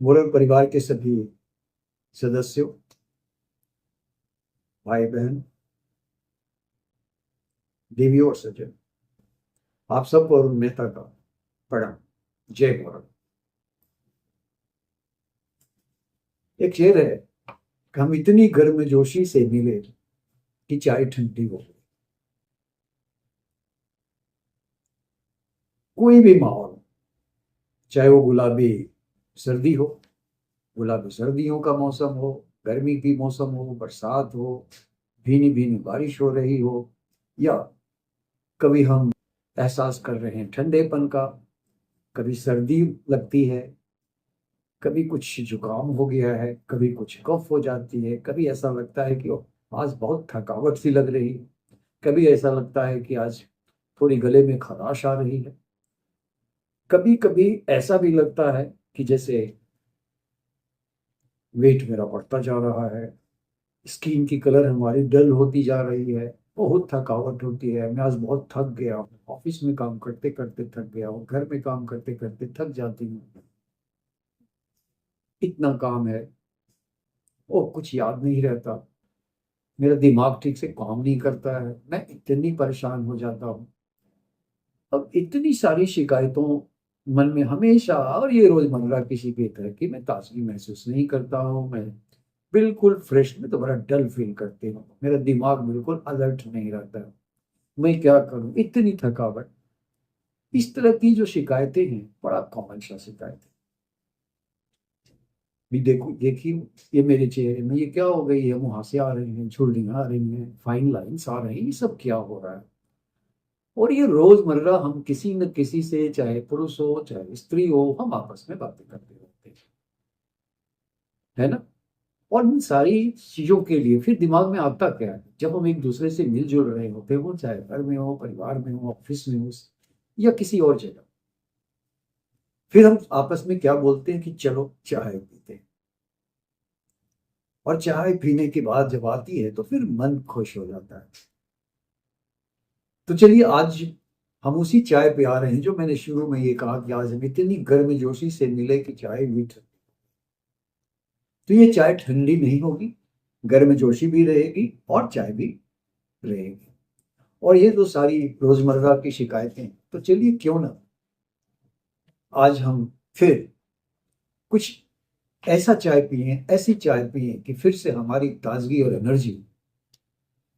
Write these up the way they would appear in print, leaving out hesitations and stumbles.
Moral परिवार के सभी सदस्यों, भाई बहन, देवी और सज्जन, आप सबको अरुण मेहता का प्रणाम। जय मोरल। एक शेर है कि हम इतनी गर्मजोशी से मिले कि चाय ठंडी हो गई। कोई भी माहौल, चाहे वो गुलाबी सर्दी हो, गुलाबी सर्दियों का मौसम हो, गर्मी की मौसम हो, बरसात हो, भीनी भीनी बारिश हो रही हो, या कभी हम एहसास कर रहे हैं ठंडेपन का, कभी सर्दी लगती है, कभी कुछ जुकाम हो गया है, कभी कुछ कफ हो जाती है, कभी ऐसा लगता है कि आज बहुत थकावट सी लग रही है, कभी ऐसा लगता है कि आज थोड़ी गले में खराश आ रही है, कभी कभी ऐसा भी लगता है कि जैसे वेट मेरा बढ़ता जा रहा है, स्किन की कलर हमारी डल होती जा रही है, बहुत थकावट होती है, मैं आज बहुत थक गया हूँ, ऑफिस में काम करते करते थक गया हूँ, घर में काम करते करते थक जाती हूँ, इतना काम है, ओ कुछ याद नहीं रहता, मेरा दिमाग ठीक से काम नहीं करता है, मैं इतनी परेशान हो जाता हूँ। अब इतनी सारी शिकायतों मन में हमेशा, और ये रोजमर्रा किसी भी तरह की, मैं ताजगी महसूस नहीं करता हूँ, मैं बिल्कुल फ्रेश, में तो बड़ा डल फील करती हूँ, मेरा दिमाग बिल्कुल अलर्ट नहीं रहता है, मैं क्या करूँ, इतनी थकावट। इस तरह की जो शिकायतें हैं, बड़ा कॉमन सा शिकायत है। भी देखो, देखिए, ये मेरे चेहरे में ये क्या हो गई है, मुहासे आ रही हैं, झुर्रियां आ रही हैं, फाइन लाइंस आ रही हैं, ये सब क्या हो रहा है। और ये रोजमर्रा हम किसी न किसी से, चाहे पुरुष हो चाहे स्त्री हो, हम आपस में बातें करते रहते हैं, है ना। और इन सारी चीजों के लिए फिर दिमाग में आता क्या है, जब हम एक दूसरे से मिलजुल रहे होते हैं, वो चाहे घर में हो, परिवार में हो, ऑफिस में हो, या किसी और जगह, फिर हम आपस में क्या बोलते हैं कि चलो चाय पीते हैं। और चाय पीने की बात जब आती है तो फिर मन खुश हो जाता है। तो चलिए, आज हम उसी चाय पे आ रहे हैं जो मैंने शुरू में ये कहा कि आज हम इतनी गर्मजोशी से मिले कि चाय भी ठंडी। तो ये चाय ठंडी नहीं होगी, गर्मजोशी भी रहेगी और चाय भी रहेगी। और ये तो सारी रोजमर्रा की शिकायतें, तो चलिए क्यों ना आज हम फिर कुछ ऐसा चाय पिए, ऐसी चाय पिए कि फिर से हमारी ताजगी और एनर्जी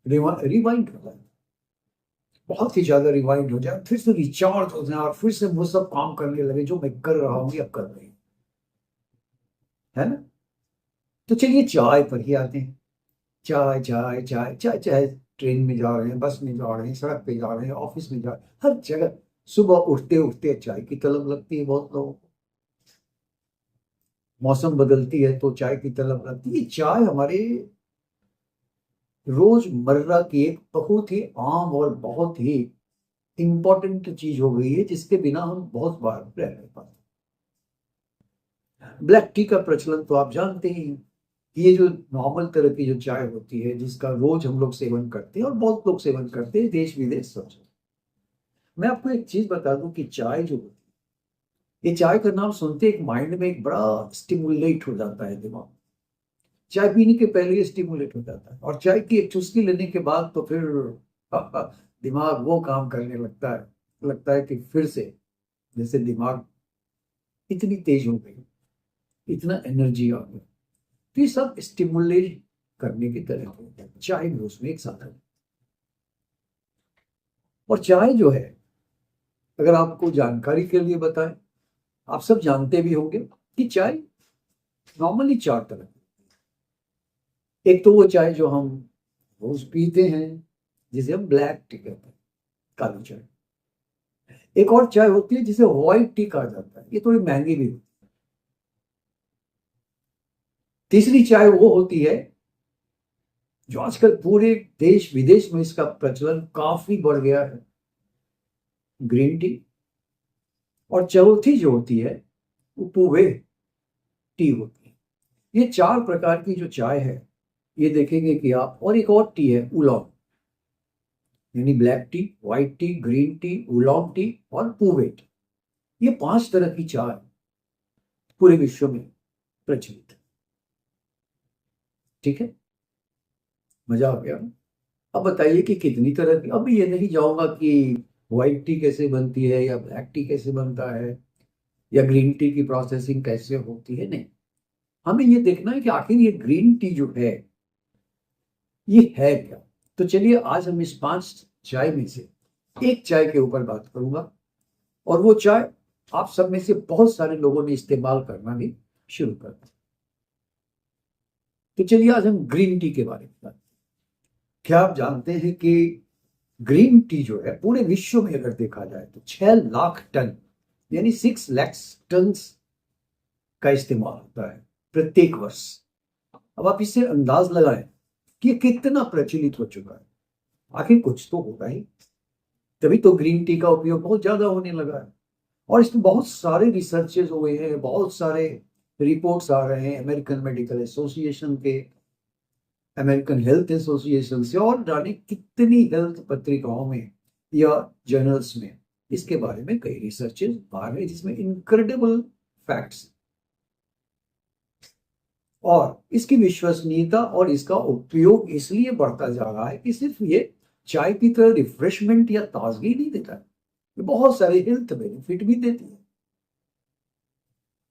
रिवाइंड हो जाए, बहुत ही ज्यादा रिवाइंड हो जाए, फिर से रिचार्ज हो जाए, और फिर से वो सब काम करने लगे जो मैं कर रहा हूँ या कर रही हूँ, है ना। तो चलिए चाय पर ही आते हैं। चाय चाय चाय चाय, चाहे ट्रेन में जा रहे हैं, बस में जा रहे हैं, सड़क पे जा रहे हैं, ऑफिस में जा रहे हैं, हर जगह सुबह उठते उठते चाय की तलब लगती है बहुत लोगों को। मौसम बदलती है तो चाय की तलब लगती है। चाय हमारे रोजमर्रा की एक बहुत ही आम और बहुत ही इंपॉर्टेंट चीज हो गई है, जिसके बिना हम बहुत बार रह नहीं पाते। ब्लैक टी का प्रचलन तो आप जानते ही हैं। ये जो नॉर्मल तरह की जो चाय होती है, जिसका रोज हम लोग सेवन करते हैं और बहुत लोग सेवन करते हैं, देश विदेश सब जगह। मैं आपको एक चीज बता दूं कि चाय जो होती है, ये चाय का नाम सुनते एक माइंड में एक बड़ा स्टिमुलेट हो जाता है दिमाग। चाय पीने के पहले ये स्टिमुलेट हो जाता है, और चाय की एक चुस्की लेने के बाद तो फिर दिमाग वो काम करने लगता है कि फिर से जैसे दिमाग इतनी तेज हो गई, इतना एनर्जी आ गया। तो ये सब स्टिमुलेट करने की तरह होता है, चाय भी उसमें एक साधन है। और चाय जो है, अगर आपको जानकारी के लिए बताएं, आप सब जानते भी होंगे कि चाय नॉर्मली चार तरह की। एक तो वो चाय जो हम रोज पीते हैं, जिसे हम ब्लैक टी कहते हैं, काली चाय। एक और चाय होती है जिसे व्हाइट टी कहा जाता है, ये थोड़ी महंगी भी होती है। तीसरी चाय वो होती है जो आजकल पूरे देश विदेश में इसका प्रचलन काफी बढ़ गया है, ग्रीन टी। और चौथी जो होती है वो पुवे टी होती है। ये चार प्रकार की जो चाय है, ये देखेंगे कि आप, और एक और टी है उलौंग, यानी black tea, white tea, green tea, oolong tea और पुवे टी। ये पांच तरह की चाय पूरे विश्व में प्रचलित है। ठीक है, मजा आ गया। अब बताइए कि कितनी तरह की, अब ये नहीं जाऊंगा कि व्हाइट टी कैसे बनती है या ब्लैक टी कैसे बनता है या ग्रीन टी की प्रोसेसिंग कैसे होती है, नहीं। हमें ये देखना है कि आखिर ये ग्रीन टी जो है ये है क्या। तो चलिए आज हम इस 5 चाय में से एक चाय के ऊपर बात करूंगा, और वो चाय आप सब में से बहुत सारे लोगों ने इस्तेमाल करना भी शुरू कर दिया। तो चलिए आज हम ग्रीन टी के बारे में बात। क्या आप जानते हैं कि ग्रीन टी जो है पूरे विश्व में अगर देखा जाए तो 6 लाख टन, यानी 6 लाख टन का इस्तेमाल होता है प्रत्येक वर्ष। अब आप इससे अंदाज लगाएं कि ये कितना प्रचलित हो चुका है। आखिर कुछ तो होगा ही, तभी तो ग्रीन टी का उपयोग बहुत ज्यादा होने लगा है। और इसमें बहुत सारे रिसर्चेस हुए हैं, बहुत सारे रिपोर्ट्स आ रहे हैं अमेरिकन मेडिकल एसोसिएशन के, अमेरिकन हेल्थ एसोसिएशन से, और जाने कितनी हेल्थ पत्रिकाओं में या जर्नल्स में इसके बारे में कई रिसर्चेस आ रहे हैं जिसमें इनक्रेडिबल फैक्ट्स। और इसकी विश्वसनीयता और इसका उपयोग इसलिए बढ़ता जा रहा है कि सिर्फ ये चाय की तरह रिफ्रेशमेंट या ताजगी नहीं देता है, ये बहुत सारे हेल्थ बेनिफिट भी देती है।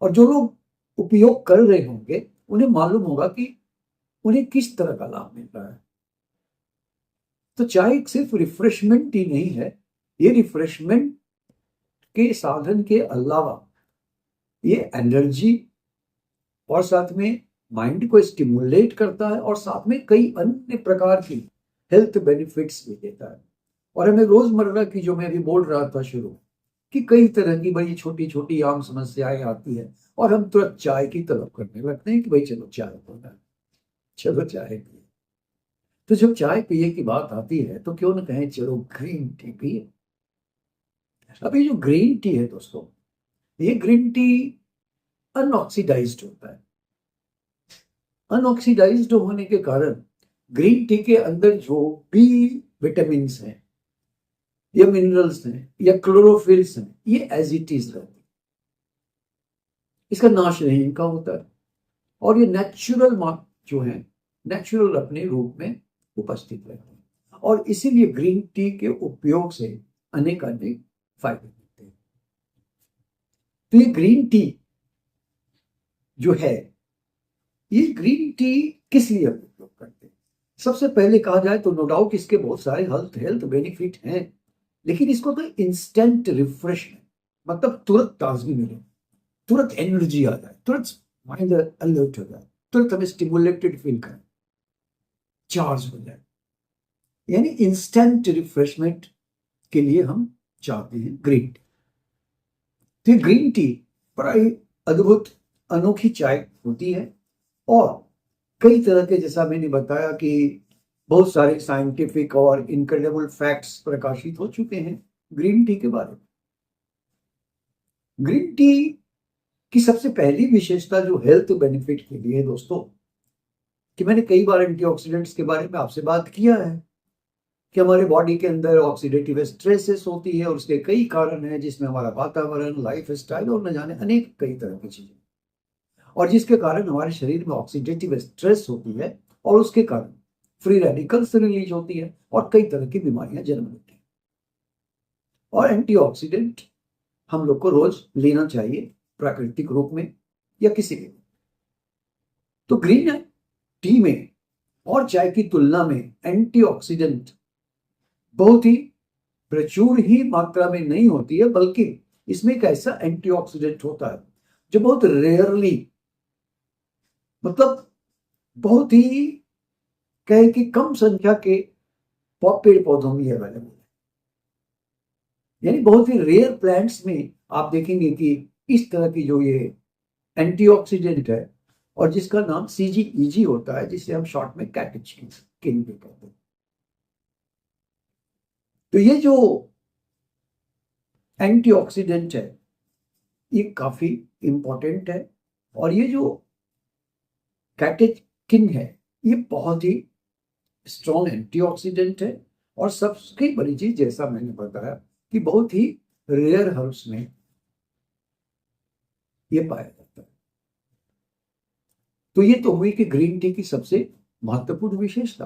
और जो लोग उपयोग कर रहे होंगे उन्हें मालूम होगा कि उन्हें किस तरह का लाभ मिल रहा है। तो चाय सिर्फ रिफ्रेशमेंट ही नहीं है, ये रिफ्रेशमेंट के साधन के अलावा ये एनर्जी और साथ में माइंड को स्टिमुलेट करता है और साथ में कई अन्य प्रकार की हेल्थ बेनिफिट्स भी देता है। और हमें रोजमर्रा की, जो मैं अभी बोल रहा था शुरू, कि कई तरह की बड़ी छोटी छोटी आम समस्याएं आती है और हम तुरंत चाय की तलब करने लगते हैं कि भाई चलो चाय पीना, चलो चाय पिए। तो जब चाय पिए की बात आती है तो क्यों न कहें चलो ग्रीन टी पिए। अब ये जो ग्रीन टी है दोस्तों, ये ग्रीन टी अनऑक्सीडाइज्ड होता है। अनऑक्सीडाइज्ड होने के कारण ग्रीन टी के अंदर जो भी विटामिन हैं या मिनरल्स हैं या क्लोरोफिल्स हैं, ये एज इट इज रहते हैं, इसका नाश नहीं इनका होता है। और ये नेचुरल जो है, नेचुरल अपने रूप में उपस्थित रहते हैं। और इसीलिए ग्रीन टी के उपयोग से अनेक अनेक फायदे मिलते हैं। तो ये ग्रीन टी जो है, ये ग्रीन टी किस लिए उपयोग करते हैं? सबसे पहले कहा जाए तो नो डाउट इसके बहुत सारे हेल्थ हेल्थ बेनिफिट हैं, लेकिन इसको तो इंस्टेंट रिफ्रेशमेंट, मतलब तुरंत ताजगी मिले, तुरंत एनर्जी आ जाए, तुरंत माइंड अलर्ट हो जाए, तुरंत हमें स्टिमुलेटेड फील करें, चार्ज हो जाए, यानी इंस्टेंट रिफ्रेशमेंट के लिए हम चाहते हैं ग्रीन टी। तो ग्रीन टी बड़ा ही अद्भुत अनोखी चाय होती है। और कई तरह के, जैसा मैंने बताया कि बहुत सारे साइंटिफिक और इनक्रेडिबल फैक्ट्स प्रकाशित हो चुके हैं ग्रीन टी के बारे में। ग्रीन टी की सबसे पहली विशेषता जो हेल्थ बेनिफिट के लिए है दोस्तों, कि मैंने कई बार एंटीऑक्सीडेंट्स के बारे में आपसे बात किया है कि हमारे बॉडी के अंदर ऑक्सीडेटिव स्ट्रेसेस होती है और उसके कई कारण हैं, जिसमें हमारा वातावरण, लाइफ स्टाइल और न जाने अनेक कई तरह की चीजें, और जिसके कारण हमारे शरीर में ऑक्सीडेटिव स्ट्रेस होती है और उसके कारण फ्री रेडिकल्स रिलीज होती है और कई तरह की बीमारियां जन्म लेती हैं। और एंटीऑक्सीडेंट हम लोग को रोज लेना चाहिए प्राकृतिक रूप में या किसी भी। तो ग्रीन टी में और चाय की तुलना में एंटीऑक्सीडेंट बहुत ही प्रचुर ही मात्रा में नहीं होती है, बल्कि इसमें एक ऐसा एंटीऑक्सीडेंट होता है जो बहुत रेयरली, मतलब बहुत ही कहे कि कम संख्या के पेड़ पौधों में अवेलेबल है। यानी बहुत ही रेयर प्लांट्स में आप देखेंगे कि इस तरह की जो ये एंटीऑक्सीडेंट है, और जिसका नाम CGEG होता है, जिसे हम शॉर्ट में कैटेचिन भी कहते हैं। तो ये जो एंटीऑक्सीडेंट है ये काफी इंपॉर्टेंट है, और ये जो कैटेचिन है ये बहुत ही स्ट्रॉन्ग एंटीऑक्सीडेंट है। और सबसे बड़ी चीज, जैसा मैंने बताया, कि बहुत ही रेयर हर्ब्स में ये पाया जाता है। तो ये तो हुई कि ग्रीन टी की सबसे महत्वपूर्ण विशेषता,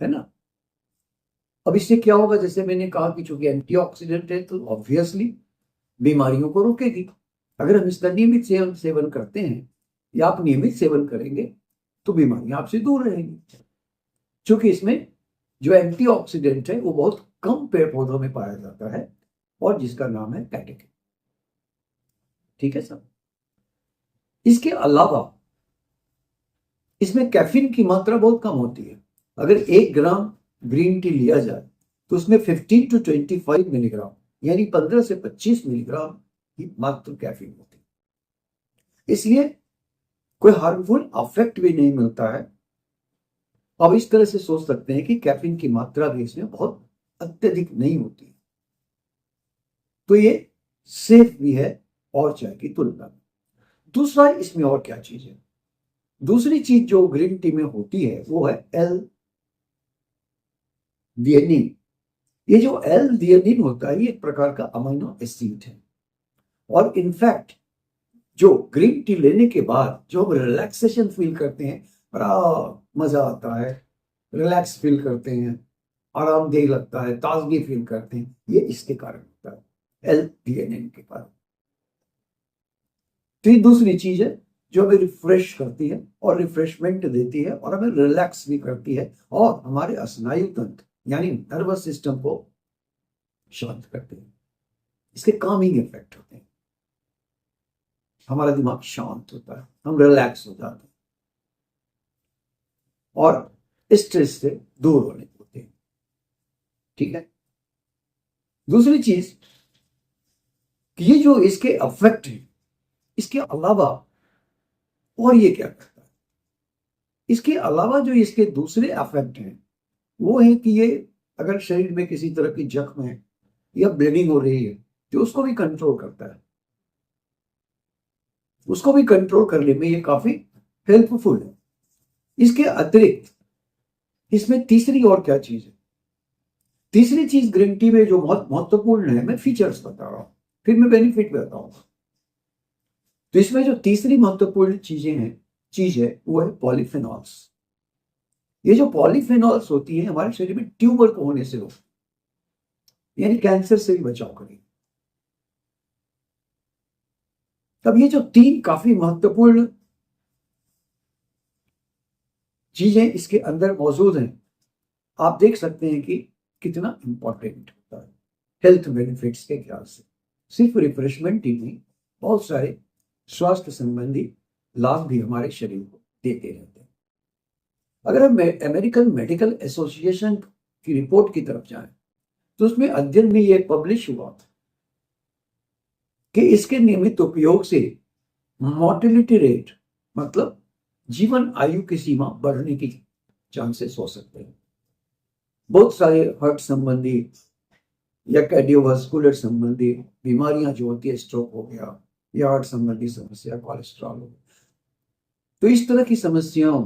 है ना। अब इससे क्या होगा, जैसे मैंने कहा कि चूंकि एंटीऑक्सीडेंट है तो ऑब्वियसली बीमारियों को रोकेगी। अगर हम इसका नियमित सेवन करते हैं या आप नियमित सेवन करेंगे तो बीमारियां आपसे दूर रहेंगी, क्योंकि इसमें जो एंटीऑक्सीडेंट है वो बहुत कम पेड़ पौधों में पाया जाता है और जिसका नाम है कैटेकिन। ठीक है सर। इसके अलावा इसमें कैफीन की मात्रा बहुत कम होती है। अगर 1 ग्राम ग्रीन टी लिया जाए तो उसमें 15 to 25 मिलीग्राम यानी 15 से 25 मिलीग्राम की मात्र कैफीन होती है, इसलिए कोई हार्मफुल अफेक्ट भी नहीं मिलता है। अब इस तरह से सोच सकते हैं कि कैफीन की मात्रा भी इसमें बहुत अत्यधिक नहीं होती, तो ये सेफ भी है और चाय की तुलना में। दूसरा, इसमें और क्या चीज है, दूसरी चीज जो ग्रीन टी में होती है वो है एल थियानिन। ये जो एल थियानिन होता है ये एक प्रकार का अमीनो एसिड है, और इनफैक्ट जो ग्रीन टी लेने के बाद जो हम रिलैक्सेशन फील करते हैं, बड़ा मजा आता है, रिलैक्स फील करते हैं, आरामदेह लगता है, ताजगी फील करते हैं, ये इसके कारण होता है, एल थियानिन के कारण। तो ये दूसरी चीज है जो हमें रिफ्रेश करती है और रिफ्रेशमेंट देती है और हमें रिलैक्स भी करती है और हमारे स्नायु तंत्र यानी नर्वस सिस्टम को शांत करती है। इसके कामिंग इफेक्ट होते हैं, हमारा दिमाग शांत होता है, हम रिलैक्स हो जाते हैं और स्ट्रेस से दूर होने होते हैं। ठीक है। दूसरी चीज, ये जो इसके अफेक्ट है, इसके अलावा और ये क्या करता है, इसके अलावा जो इसके दूसरे अफेक्ट हैं वो है कि ये अगर शरीर में किसी तरह की जख्म है या ब्लीडिंग हो रही है तो उसको भी कंट्रोल करता है, उसको भी कंट्रोल करने में ये काफी हेल्पफुल है। इसके अतिरिक्त इसमें तीसरी और क्या चीज है, तीसरी चीज ग्रीन टी में जो बहुत महत्वपूर्ण है, मैं फीचर्स बता रहा हूं फिर मैं बेनिफिट बताऊंगा। तो इसमें जो तीसरी महत्वपूर्ण चीज है वो है पॉलीफेनॉल्स। ये जो पॉलीफेनॉल्स होती है हमारे शरीर में ट्यूमर को होने से रोकती, यानी कैंसर से भी बचाव करेगी। तब ये जो 3 काफी महत्वपूर्ण चीजें इसके अंदर मौजूद हैं, आप देख सकते हैं कि कितना इंपॉर्टेंट होता है हेल्थ बेनिफिट्स के ख्याल से। सिर्फ रिफ्रेशमेंट ही नहीं, बहुत सारे स्वास्थ्य संबंधी लाभ भी हमारे शरीर को देते रहते हैं। अगर हम अमेरिकन मेडिकल एसोसिएशन की रिपोर्ट की तरफ जाएं तो उसमें अध्ययन में यह पब्लिश हुआ कि इसके नियमित उपयोग से मोर्टेलिटी रेट मतलब जीवन आयु की सीमा बढ़ने की चांसेस हो सकते हैं। बहुत सारे हार्ट संबंधी या कार्डियोवास्कुलर संबंधी बीमारियां जो होती है, स्ट्रोक हो गया या हार्ट संबंधी समस्या, कोलेस्ट्रॉल हो गया, तो इस तरह की समस्याओं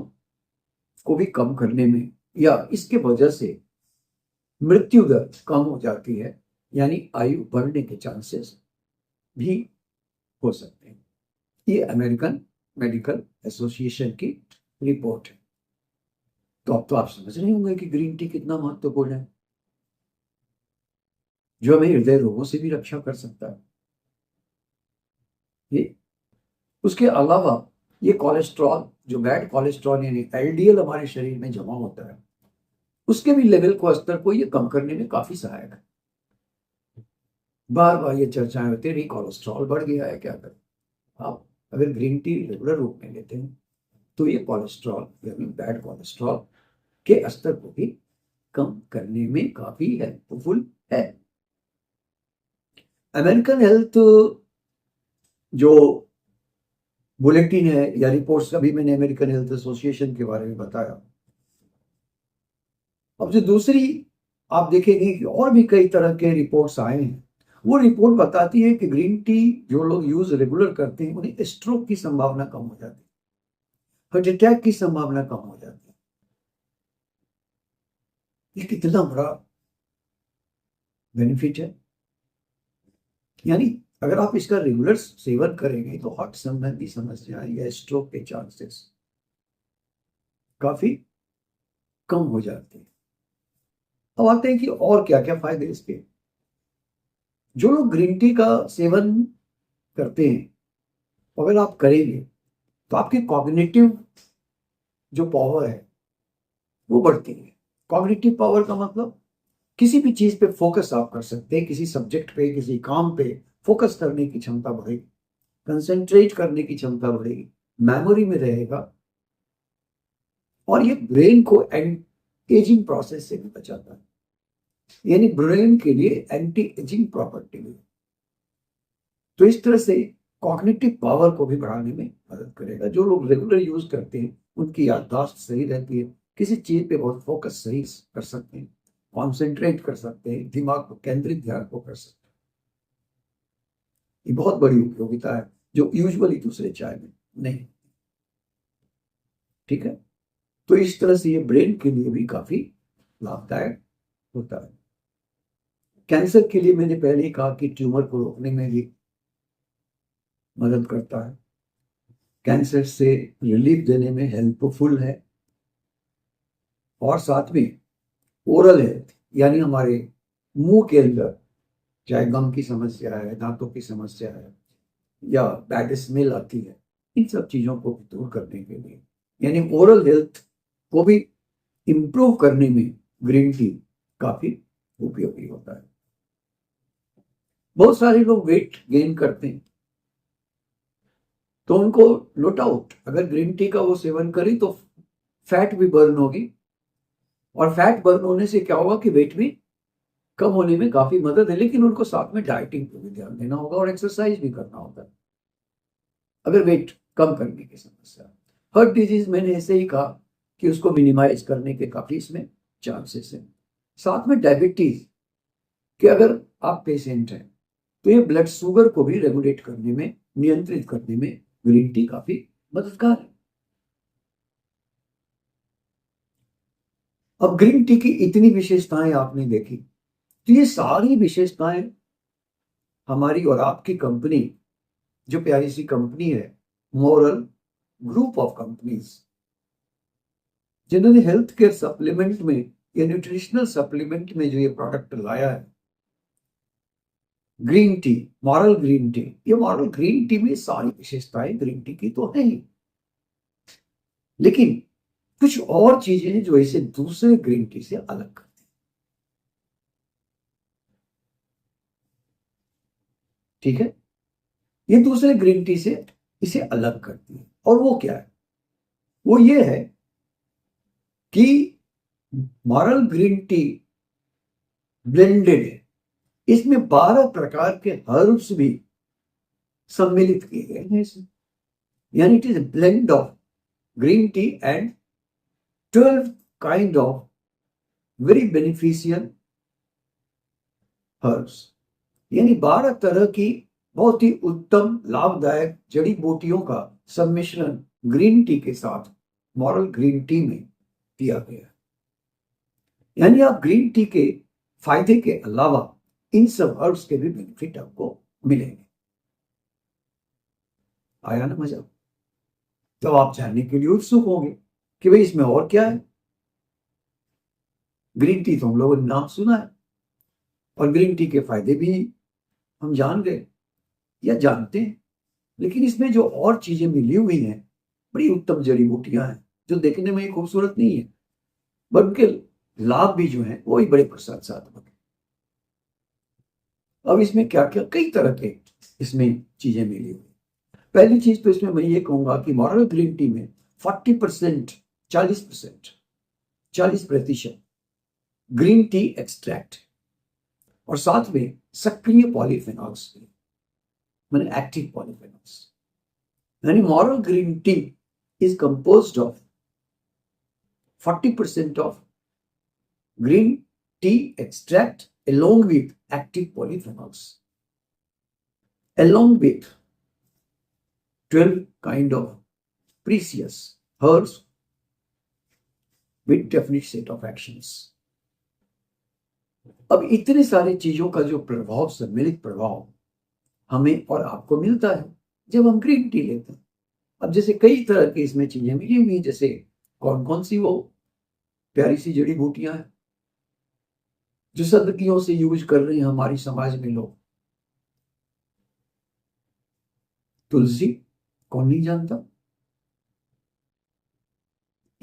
को भी कम करने में या इसके वजह से मृत्यु दर कम हो जाती है, यानी आयु बढ़ने के चांसेस भी हो सकते हैं। ये अमेरिकन मेडिकल एसोसिएशन की रिपोर्ट है। तो अब तो आप समझ रहे होंगे कि ग्रीन टी कितना महत्वपूर्ण है, जो हमें हृदय रोगों से भी रक्षा कर सकता है। ये उसके अलावा ये कोलेस्ट्रॉल, जो बैड कोलेस्ट्रॉल यानी एलडीएल हमारे शरीर में जमा होता है, उसके भी लेवल को, स्तर को ये कम करने में काफी सहायक है। बार बार ये चर्चाएं होती है कोलेस्ट्रॉल बढ़ गया है, क्या करें। आप अगर ग्रीन टी रेगुलर रूप में लेते हैं तो ये कोलेस्ट्रॉल यानी बैड कोलेस्ट्रॉल के स्तर को भी कम करने में काफी हेल्पफुल है। अमेरिकन हेल्थ जो बुलेटिन है या रिपोर्ट्स, अभी मैंने अमेरिकन हेल्थ एसोसिएशन के बारे में बताया। अब जो दूसरी आप देखेंगे कि और भी कई तरह के रिपोर्ट्स आए हैं, वो रिपोर्ट बताती है कि ग्रीन टी जो लोग यूज रेगुलर करते हैं उन्हें स्ट्रोक की संभावना कम हो जाती है, हार्ट अटैक की संभावना कम हो जाती है। ये कितना बड़ा बेनिफिट है, यानी अगर आप इसका रेगुलर सेवन करेंगे तो हार्ट संबंधी समस्याएं या स्ट्रोक के चांसेस काफी कम हो जाते हैं। अब आते हैं कि और क्या क्या फायदे इसके। जो लोग ग्रीन टी का सेवन करते हैं, अगर आप करेंगे तो आपकी कॉग्निटिव जो पावर है वो बढ़ती है। कॉग्निटिव पावर का मतलब किसी भी चीज पे फोकस आप कर सकते हैं, किसी सब्जेक्ट पे, किसी काम पे फोकस करने की क्षमता बढ़ेगी, कंसंट्रेट करने की क्षमता बढ़ेगी, मेमोरी में रहेगा, और ये ब्रेन को एजिंग प्रोसेस से भी बचाता है। यानी ब्रेन के लिए एंटी एजिंग प्रॉपर्टी है। तो इस तरह से कॉग्निटिव पावर को भी बढ़ाने में मदद करेगा। जो लोग रेगुलर यूज करते हैं उनकी याददाश्त सही रहती है, किसी चीज पे बहुत फोकस सही कर सकते हैं, कॉन्सेंट्रेट कर सकते हैं, दिमाग को केंद्रित ध्यान को कर सकते हैं। ये बहुत बड़ी उपयोगिता है जो यूजुअली दूसरे चाय में नहीं। ठीक है, तो इस तरह से ये ब्रेन के लिए भी काफी लाभदायक होता है। कैंसर के लिए मैंने पहले ही कहा कि ट्यूमर को रोकने में भी मदद करता है, कैंसर से रिलीफ देने में हेल्पफुल है, और साथ में ओरल हेल्थ यानी हमारे मुंह के अंदर चाहे गम की समस्या है, दांतों की समस्या है, या बैड स्मेल आती है, इन सब चीजों को भी दूर करने के लिए, यानी ओरल हेल्थ को भी इंप्रूव करने में ग्रीन टी काफी उपयोगी होता है। बहुत सारे लोग वेट गेन करते हैं तो उनको नो डाउट अगर ग्रीन टी का वो सेवन करें तो फैट भी बर्न होगी, और फैट बर्न होने से क्या होगा कि वेट भी कम होने में काफी मदद है। लेकिन उनको साथ में डाइटिंग पे भी ध्यान देना होगा और एक्सरसाइज भी करना होगा अगर वेट कम करने की समस्या। हार्ट डिजीज मैंने ऐसे ही कहा कि उसको मिनिमाइज करने के काफी इसमें चांसेस हैं। साथ में डायबिटीज कि अगर आप पेशेंट हैं तो ये ब्लड शुगर को भी रेगुलेट करने में, नियंत्रित करने में ग्रीन टी काफी मददगार है। अब ग्रीन टी की इतनी विशेषताएं आपने देखी, तो ये सारी विशेषताएं हमारी और आपकी कंपनी, जो प्यारी सी कंपनी है मॉरल ग्रुप ऑफ कंपनीज, जिन्होंने हेल्थ केयर सप्लीमेंट में या न्यूट्रिशनल सप्लीमेंट में जो ये प्रोडक्ट लाया है green tea, moral green tea, ये मॉरल ग्रीन टी में सारी विशेषताएं ग्रीन टी की तो है ही, लेकिन कुछ और चीजें हैं जो इसे दूसरे ग्रीन टी से अलग करती हैं। ठीक है, ये दूसरे ग्रीन टी से इसे अलग करती है, और वो क्या है? वो ये है कि मॉरल ग्रीन टी ब्लेंडेड है, इसमें 12 प्रकार के हर्ब्स भी सम्मिलित किए गए हैं इसमें, यानी it is blend of green tea and 12 kind of very beneficial herbs, यानी 12 तरह की बहुत ही उत्तम लाभदायक जड़ी बूटियों का सम्मिश्रण ग्रीन टी के साथ मॉरल ग्रीन टी में दिया गया है। यानी आप ग्रीन टी के फायदे के अलावा इन सब हर्ब्स के भी बेनिफिट आपको मिलेंगे। आया ना मजा? तो आप जानने के लिए उत्सुक होंगे कि भाई इसमें और क्या है। ग्रीन टी तो हम लोगों ने नाम सुना है, और ग्रीन टी के फायदे भी हम जान गए या जानते हैं, लेकिन इसमें जो और चीजें मिली हुई हैं, बड़ी उत्तम जड़ी बूटियां हैं जो देखने में ही खूबसूरत नहीं है, पर उनके लाभ भी जो है वो ही बड़े प्रशंसात्मक है। अब इसमें क्या क्या कई तरह के इसमें चीजें मिली हुई। पहली चीज तो इसमें मैं ये कहूंगा कि मॉरल ग्रीन टी में 40%, 40% ग्रीन टी एक्सट्रैक्ट, और साथ में सक्रिय पॉलीफेनॉल्स, मैंने एक्टिव पॉलीफेनॉल्स, यानी moral green tea is composed of 40% of green tea extract along with active polyphenols, along with 12 kind of precious herbs with definite set of actions. अब इतने सारे चीजों का जो प्रभाव, सम्मिलित प्रभाव हमें और आपको मिलता है जब हम ग्रीन टी लेते हैं। अब जैसे कई तरह की इसमें चीजें मिली हुई हैं, जैसे कौन कौन सी वो प्यारी सी जड़ी बूटियां हैं जो सदियों से यूज कर रहे हैं हमारी समाज में लोग। तुलसी, कौन नहीं जानता।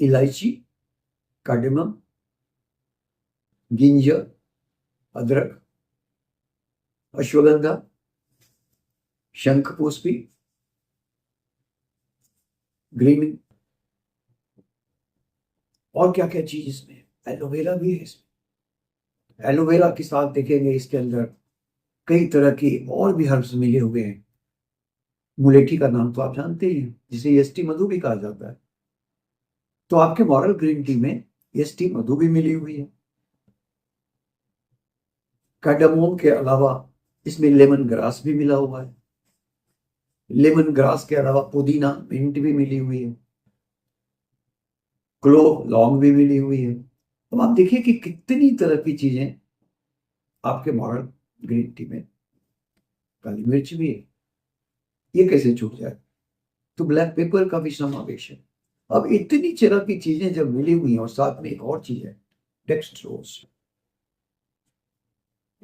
इलायची, कार्डेमम, जिंजर, अदरक, अश्वगंधा, शंखपुष्पी, ग्रीन, और क्या क्या चीज इसमें, एलोवेरा भी है इसमें। एलोवेरा के साथ देखेंगे इसके अंदर कई तरह की और भी हर्ब्स मिले हुए हैं। मुलेठी का नाम तो आप जानते हैं, जिसे एसटी मधु भी कहा जाता है। तो आपके मॉरल ग्रीन टी में एसटी मधु भी मिली हुई है। कार्डामोम के अलावा इसमें लेमन ग्रास भी मिला हुआ है। लेमन ग्रास के अलावा पुदीना, मिंट भी मिली हुई है। क्लोव, लौंग भी मिली हुई है। तो आप देखिए कि कितनी तरह की चीजें आपके मॉरल ग्रीन टी में। काली मिर्च भी है, ये कैसे छूट जाए। तो ब्लैक पेपर का भी समावेश है। अब इतनी तरह की चीजें जब मिली हुई हैं, और साथ में एक और चीज है, डेक्सट्रोज।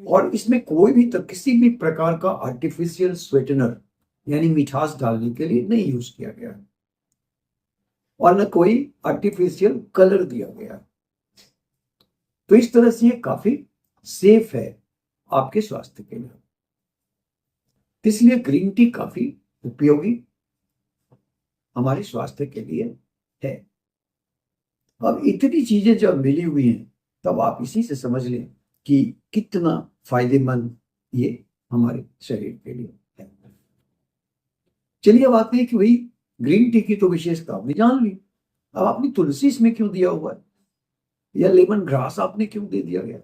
और इसमें कोई भी किसी भी प्रकार का आर्टिफिशियल स्वीटनर यानी मिठास डालने के लिए नहीं यूज किया गया है, और न कोई आर्टिफिशियल कलर दिया गया है। तो इस तरह से ये काफी सेफ है आपके स्वास्थ्य के लिए। इसलिए ग्रीन टी काफी उपयोगी हमारे स्वास्थ्य के लिए है। अब इतनी चीजें जब मिली हुई हैं, तब आप इसी से समझ लें कि कितना फायदेमंद ये हमारे शरीर के लिए है। चलिए अब आते हैं कि भाई ग्रीन टी की तो विशेषता आपने जान ली, अब आपने तुलसी इसमें क्यों दिया हुआ है, या लेमन ग्रास आपने क्यों दे दिया गया।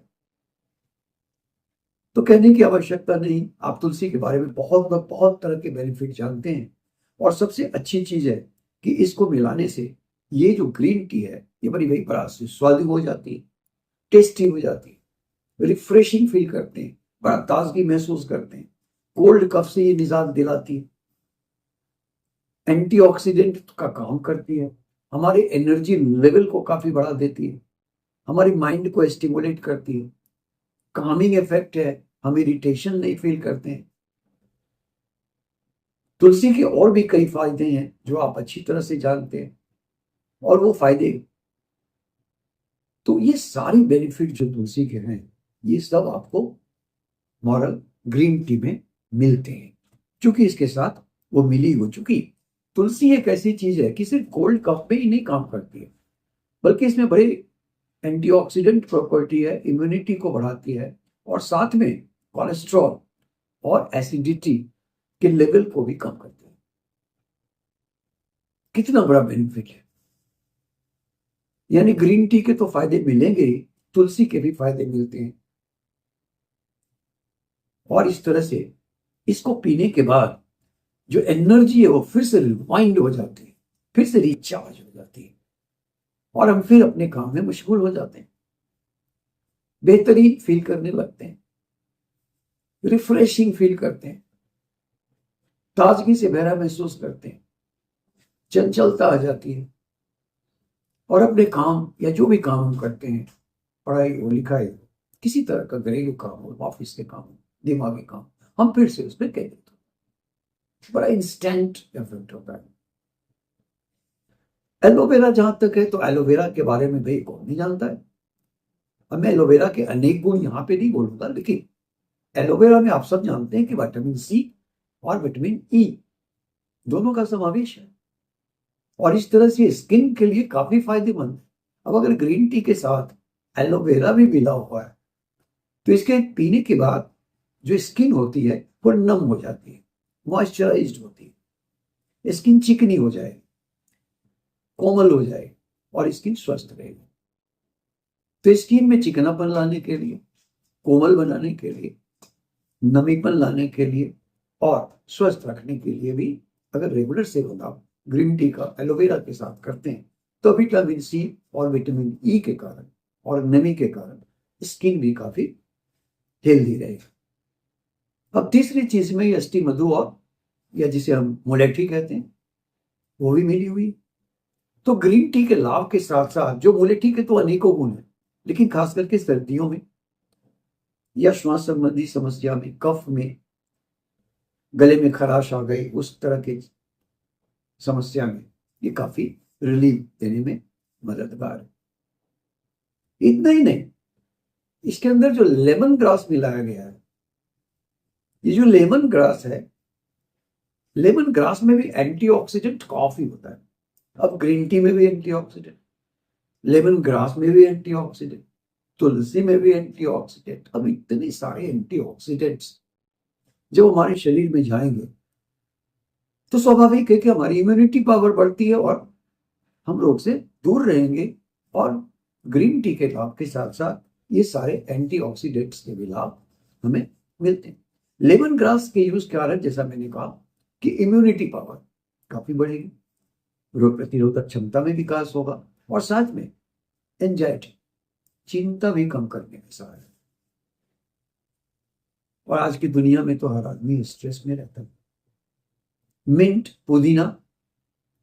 तो कहने की आवश्यकता नहीं, आप तुलसी के बारे में बहुत बहुत तरह के बेनिफिट जानते हैं। और सबसे अच्छी चीज है कि इसको मिलाने से ये जो ग्रीन टी है ये बड़ी बड़ी बड़ा स्वादिष्ट हो जाती है, टेस्टी हो जाती है, रिफ्रेशिंग फील करते हैं, बड़ा ताजगी महसूस करते हैं, कोल्ड कफ से ये निजात दिलाती है, एंटीऑक्सीडेंट का काम करती है, हमारे एनर्जी लेवल को काफी बढ़ा देती है, हमारी माइंड को स्टिमुलेट करती है, कामिंग इफेक्ट है, हम इरिटेशन नहीं फील करते हैं। तुलसी के और भी कई फायदे हैं जो आप अच्छी तरह से जानते हैं, और वो फायदे, तो ये सारी बेनिफिट जो तुलसी के हैं ये सब आपको मॉरल ग्रीन टी में मिलते हैं, क्योंकि इसके साथ वो मिली हो चुकी। तुलसी एक ऐसी चीज है कि सिर्फ कोल्ड कफ में ही नहीं काम करती है, बल्कि इसमें बड़े एंटीऑक्सीडेंट प्रॉपर्टी है, इम्यूनिटी को बढ़ाती है, और साथ में कोलेस्ट्रॉल और एसिडिटी के लेवल को भी कम करती है। कितना बड़ा बेनिफिट है। यानी ग्रीन टी के तो फायदे मिलेंगे ही, तुलसी के भी फायदे मिलते हैं। और इस तरह से इसको पीने के बाद जो एनर्जी है वो फिर से रिवाइंड हो जाती है, फिर से रिचार्ज हो जाती है, और हम फिर अपने काम में मशगूल हो जाते हैं, बेहतरीन फील करने लगते हैं, रिफ्रेशिंग फील करते हैं, ताजगी से भरा महसूस करते हैं, चंचलता आ जाती है, और अपने काम या जो भी काम हम करते हैं, पढ़ाई हो, लिखाई हो, किसी तरह का घरेलू काम हो, ऑफिस के काम हो, दिमागी काम, हम फिर से उस पर कह देते हैं, बड़ा इंस्टेंट इफेक्ट होता है। एलोवेरा जहां तक है, तो एलोवेरा के बारे में भाई कौन नहीं जानता है। अब मैं एलोवेरा के अनेक गुण यहाँ पे नहीं बोलूंगा, लेकिन एलोवेरा में आप सब जानते हैं कि विटामिन सी और विटामिन ई दोनों का समावेश है, और इस तरह से स्किन के लिए काफी फायदेमंद है। अब अगर ग्रीन टी के साथ एलोवेरा भी मिला हुआ है, तो इसके पीने के बाद जो स्किन होती है वो नम हो जाती है, मॉइस्चराइज्ड होती है, स्किन चिकनी हो जाएगी, कोमल हो जाएगी, और स्किन स्वस्थ रहेगी। तो स्किन में चिकनापन लाने के लिए, कोमल बनाने के लिए, नमीपन लाने के लिए, और स्वस्थ रखने के लिए भी अगर रेगुलर सेवन आप ग्रीन टी का एलोवेरा के साथ करते हैं, तो विटामिन सी और विटामिन ई के कारण और नमी के कारण स्किन भी काफी हेल्दी रहेगी। अब तीसरी चीज में अष्टी मधु और या जिसे हम मोलेठी कहते हैं वो भी मिली हुई। तो ग्रीन टी के लाभ के साथ साथ जो मोलेठी के तो अनेकों गुण हैं, लेकिन खास करके सर्दियों में या श्वास संबंधी समस्या में, कफ में, गले में खराश आ गई, उस तरह की समस्या में ये काफी रिलीफ देने में मददगार है। इतना ही नहीं, इसके अंदर जो लेमन ग्रास मिलाया गया है, ये जो लेमन ग्रास है, लेमन ग्रास में भी एंटीऑक्सीडेंट काफी होता है। अब ग्रीन टी में भी एंटीऑक्सीडेंट, लेमन ग्रास में भी एंटीऑक्सीडेंट, तुलसी में भी एंटीऑक्सीडेंट। अब इतने सारे एंटीऑक्सीडेंट्स जब हमारे शरीर में जाएंगे तो स्वाभाविक है कि हमारी इम्यूनिटी पावर बढ़ती है और हम रोग से दूर रहेंगे। और ग्रीन टी के लाभ के साथ साथ ये सारे एंटीऑक्सीडेंट्स के भी लाभ हमें मिलते हैं। लेमन ग्रास के यूज के कारण जैसा मैंने कहा कि इम्यूनिटी पावर काफी बढ़ेगी, रोग प्रतिरोधक क्षमता में विकास होगा और साथ में एंजाइटी, चिंता भी कम करने में सहायक है। और आज की दुनिया में तो हर आदमी स्ट्रेस में रहता है। मिंट, पुदीना,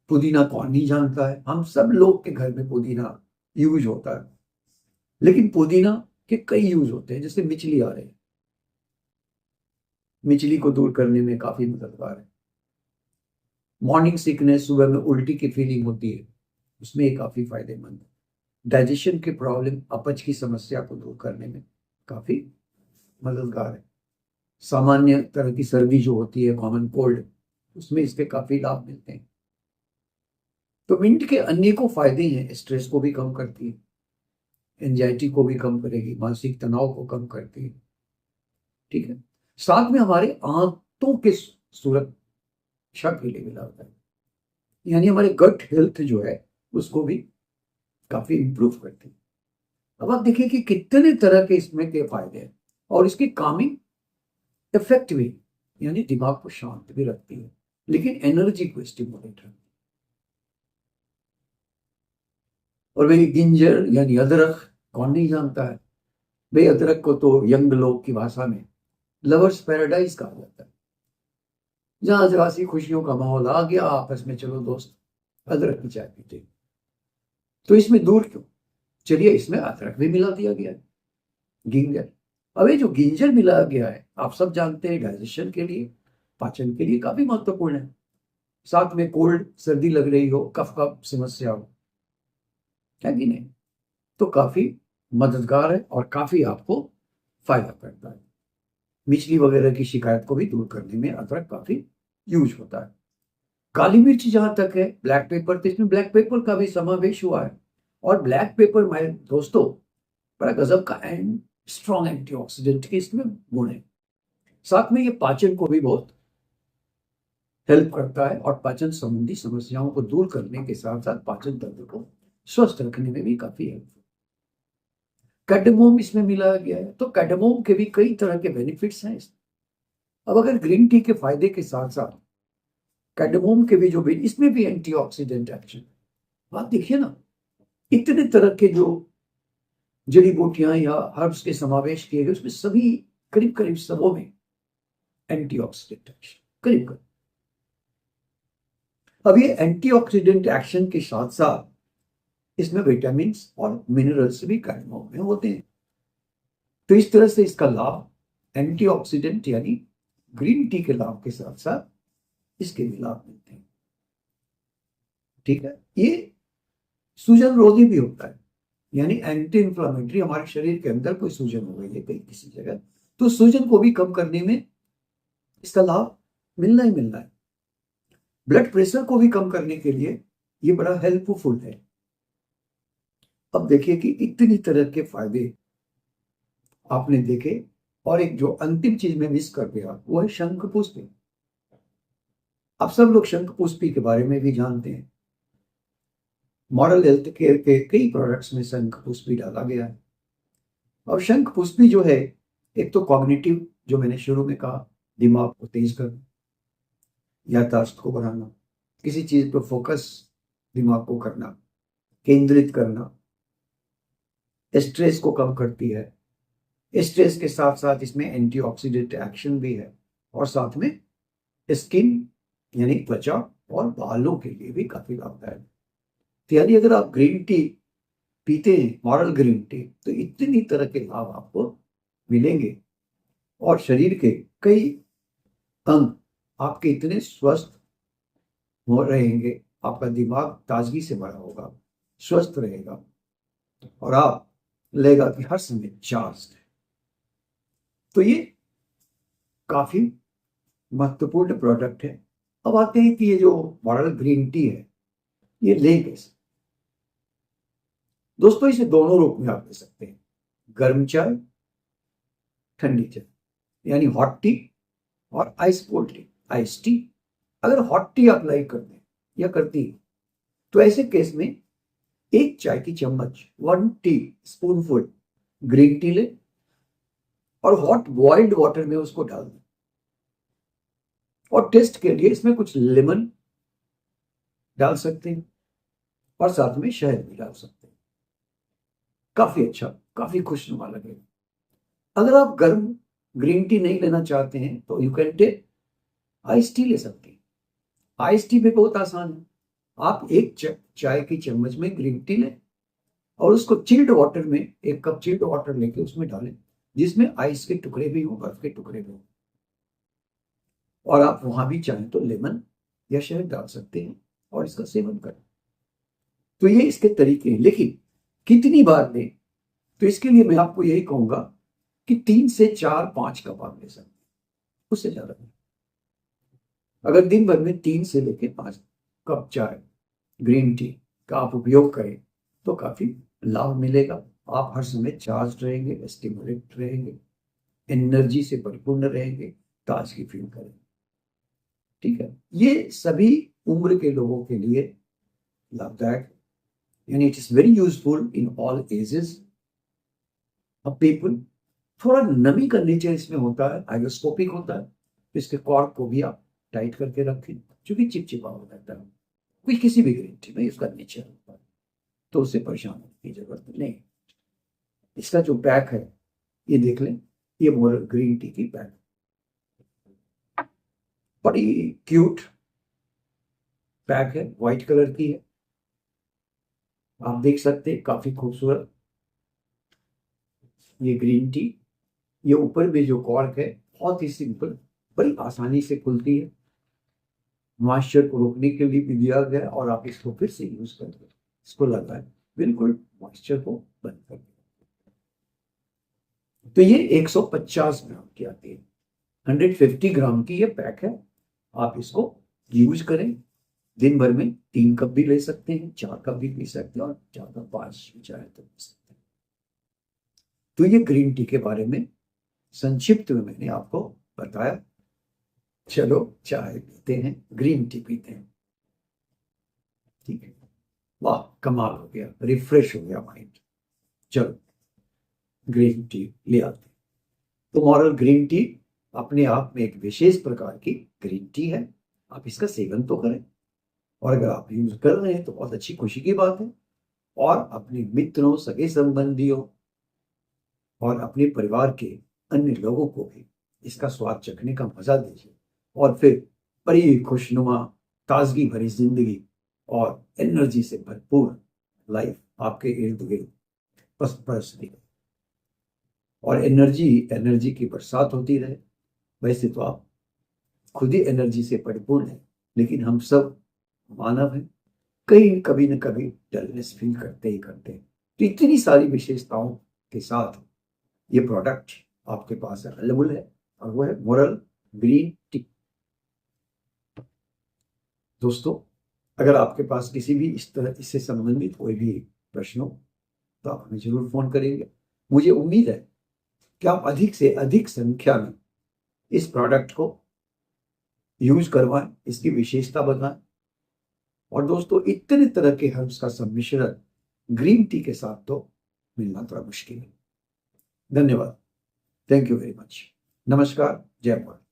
पुदीना कौन नहीं जानता है, हम सब लोग के घर में पुदीना यूज होता है। लेकिन पुदीना के कई यूज होते हैं, जैसे मिचली आ रहे हैं, मिचली को दूर करने में काफी मददगार है। मॉर्निंग सिकनेस, सुबह में उल्टी की फीलिंग होती है, उसमें ये काफी फायदेमंद है। डाइजेशन के प्रॉब्लम, अपच की समस्या को दूर करने में काफी मददगार है। सामान्य तरह की सर्दी जो होती है, कॉमन कोल्ड, उसमें इसके काफी लाभ मिलते हैं। तो मिंट के अनेकों फायदे हैं। स्ट्रेस को भी कम करती है, एंजाइटी को भी कम करेगी, मानसिक तनाव को कम करती है, ठीक है। साथ में हमारे आंतों के सुरक्षा के लिए मिला होता है, यानी हमारे गट हेल्थ जो है उसको भी काफी इंप्रूव करती है। अब आप देखिए कि कितने तरह के इसमें के फायदे हैं और इसकी कामिंग इफेक्ट भी, यानी दिमाग को शांत भी रखती है, लेकिन एनर्जी को स्टिमुलेट रखती है। और भाई गिंजर यानी अदरक कौन नहीं जानता है। भाई अदरक को तो यंग लोग की भाषा में लवर्स पैराडाइज कहा जाता है। जहां जरा सी खुशियों का माहौल आ गया, आपस में चलो दोस्त अदरक की चाय पीते। तो इसमें दूर क्यों, चलिए इसमें अदरक भी मिला दिया गया है, गिंजर। अब ये जो गिंजर मिलाया गया है, आप सब जानते हैं डाइजेशन के लिए, पाचन के लिए काफी महत्वपूर्ण है। साथ में कोल्ड, सर्दी लग रही हो, कफ का समस्या हो, है कि नहीं, तो काफी मददगार है और काफी आपको फायदा करता है। मिचली वगैरह की शिकायत को भी दूर करने में अदरक काफी यूज होता है। काली मिर्च जहां तक है, ब्लैक पेपर, तो इसमें ब्लैक पेपर का भी समावेश हुआ है। और ब्लैक पेपर मेरे दोस्तों बड़ा गजब का एंड स्ट्रॉन्ग एंटीऑक्सीडेंट के इसमें गुण है। साथ में ये पाचन को भी बहुत हेल्प करता है और पाचन संबंधी समस्याओं को दूर करने के साथ साथ पाचन तंत्र को स्वस्थ रखने में भी काफी हेल्प। कैडमोम इसमें मिलाया गया है, तो कैडमोम के भी कई तरह के बेनिफिट्स हैं इसमें। अब अगर ग्रीन टी के फायदे के साथ साथ कैडमोम के भी जो भी, इसमें भी एंटीऑक्सीडेंट एक्शन, आप देखिए ना, इतने तरह के जो जड़ी बूटियां या हर्ब्स के समावेश किए गए, उसमें सभी करीब करीब सबों में एंटीऑक्सीडेंट एक्शन करीब करीब। अब ये एंटीऑक्सीडेंट एक्शन के साथ साथ इसमें विटामिन और मिनरल्स भी कैडमोम में होते हैं। तो इस तरह से इसका लाभ एंटीऑक्सीडेंट यानी ग्रीन टी के लाभ के साथ साथ इसके भी लाभ मिलते हैं, ठीक है। ये सूजन रोधी भी होता है, यानी एंटी इंफ्लामेटरी। हमारे शरीर के अंदर कोई सूजन हो गई है कहीं किसी जगह, तो सूजन को भी कम करने में इसका लाभ मिलना ही मिलना है। ब्लड प्रेशर को भी कम करने के लिए ये बड़ा हेल्पफुल है। अब देखिए कि इतनी तरह के फायदे आपने देखे, और एक जो अंतिम चीज में मिस कर गया वो है शंखपुष्पी। आप सब लोग शंखपुष्पी के बारे में भी जानते हैं। मॉडल हेल्थ केयर के कई प्रोडक्ट्स में शंखपुष्पी डाला गया है। और शंखपुष्पी जो है, एक तो कॉग्निटिव, जो मैंने शुरू में कहा, दिमाग को तेज करना, याददाश्त को बढ़ाना, किसी चीज पर फोकस दिमाग को करना, केंद्रित करना, स्ट्रेस को कम करती है। स्ट्रेस के साथ साथ इसमें एंटीऑक्सीडेंट एक्शन भी है, और साथ में स्किन यानी त्वचा और बालों के लिए भी काफी लाभदायक है। तो यानी अगर आप ग्रीन टी पीते हैं, मॉरल ग्रीन टी, तो इतनी तरह के लाभ आपको मिलेंगे और शरीर के कई अंग आपके इतने स्वस्थ हो रहेंगे, आपका दिमाग ताजगी से भरा होगा, स्वस्थ रहेगा और आप लगेगा कि हर समय चार्ज है। तो ये काफी महत्वपूर्ण प्रोडक्ट है। अब आते हैं कि ये जो मॉरल ग्रीन टी है ये ले कैसे। दोस्तों इसे दोनों रूप में आप ले सकते हैं, गर्म चाय, ठंडी चाय, यानी हॉट टी और ice cold T, ice tea. अगर हॉट टी आप लाइक करते हैं या करती है तो ऐसे केस में एक चाय की चम्मच 1 टी स्पूनफुल ग्रीन टी ले और हॉट बॉइल्ड वाटर में उसको डाल दें और टेस्ट के लिए इसमें कुछ लेमन डाल सकते हैं और साथ में शहद भी डाल सकते हैं। काफी अच्छा, काफी खुशनुमा लगेगा। अगर आप गर्म ग्रीन टी नहीं लेना चाहते हैं तो you can take ice tea ले सकते हैं। आइस टी भी बहुत आसान है। आप एक चाय की चम्मच में ग्रीन टी लें और उसको चिल्ड वाटर में, 1 कप चिल्ड वाटर लेके उसमें डालें जिसमें आइस के टुकड़े भी हो, बर्फ के टुकड़े भी हो, और आप वहां भी चाहें तो लेमन या शहद डाल सकते हैं और इसका सेवन करें। तो ये इसके तरीके हैं, लेकिन कितनी बार लें, तो इसके लिए मैं आपको यही कहूंगा कि 3 से 4-5 कप आप ले सकते हैं, उससे ज्यादा नहीं। अगर दिन भर में 3 से लेकर 5 कप चाय ग्रीन टी का आप उपयोग करें तो काफी लाभ मिलेगा। आप हर समय चार्ज रहेंगे, स्टिमुलेट रहेंगे, एनर्जी से परिपूर्ण रहेंगे, ताजगी फील करेंगे। ठीक है, ये सभी उम्र के लोगों के लिए लाभदायक है, यानी it is very useful in all ages of people. थोड़ा नमी का नेचर इसमें होता है, हाइग्रोस्कोपिक होता है, तो इसके कॉर्क को भी आप टाइट करके रखें क्योंकि चिपचिपा हो जाता है कोई किसी भी ग्रीन टी में, इसका नेचर होता है, तो उससे परेशान होने की जरूरत नहीं। इसका जो पैक है ये देख लें, ये मॉरल ग्रीन टी की पैक, बड़ी क्यूट पैक है, व्हाइट कलर की है, आप देख सकते हैं, काफी खूबसूरत ये ग्रीन टी। ये ऊपर में जो कॉर्क है बहुत ही सिंपल, बड़ी आसानी से खुलती है, मॉइस्चर को रोकने के लिए भी दिया गया और आप इसको फिर से यूज करके इसको लगाएं, बिल्कुल मॉइस्चर को बंद कर दें। तो ये 150 ग्राम की आती है, 150 ग्राम की ये पैक है। आप इसको यूज करें, दिन भर में 3 कप भी ले सकते हैं, 4 कप भी पी सकते हैं और ज्यादा 5 भी चाहे तो पी सकते हैं। तो ये ग्रीन टी के बारे में संक्षिप्त में मैंने आपको बताया। चलो चाय पीते हैं, ग्रीन टी पीते हैं। ठीक है, वाह कमाल हो गया, रिफ्रेश हो गया माइंड। चलो ग्रीन टी ले आते हैं। तो मॉरल ग्रीन टी अपने आप में एक विशेष प्रकार की ग्रीन टी है, आप इसका सेवन तो करें और अगर आप यूज कर रहे हैं तो बहुत अच्छी खुशी की बात है। और अपने मित्रों, सगे संबंधियों और अपने परिवार के अन्य लोगों को भी इसका स्वाद चखने का मजा दीजिए और फिर बड़ी खुशनुमा, ताजगी भरी जिंदगी और एनर्जी से भरपूर लाइफ आपके इर्द गिर्द बस बरसती और एनर्जी की बरसात होती रहे। वैसे तो आप खुद ही एनर्जी से परिपूर्ण है, लेकिन हम सब मानव हैं, कहीं कभी न कभी डलनेस फील करते ही करते हैं। तो इतनी सारी विशेषताओं के साथ ये प्रोडक्ट आपके पास अवेलेबल है और वो है मॉरल ग्रीन टी। दोस्तों अगर आपके पास किसी भी इस तरह इससे संबंधित कोई भी प्रश्न हो तो आप हमें जरूर फोन करेंगे। मुझे उम्मीद है कि आप अधिक से अधिक संख्या में इस प्रोडक्ट को यूज करवाएं, इसकी विशेषता बताएं। और दोस्तों इतने तरह के हर्ब्स का सम्मिश्रण ग्रीन टी के साथ तो मिलना थोड़ा मुश्किल है। धन्यवाद, थैंक यू वेरी मच, नमस्कार, जय भारत।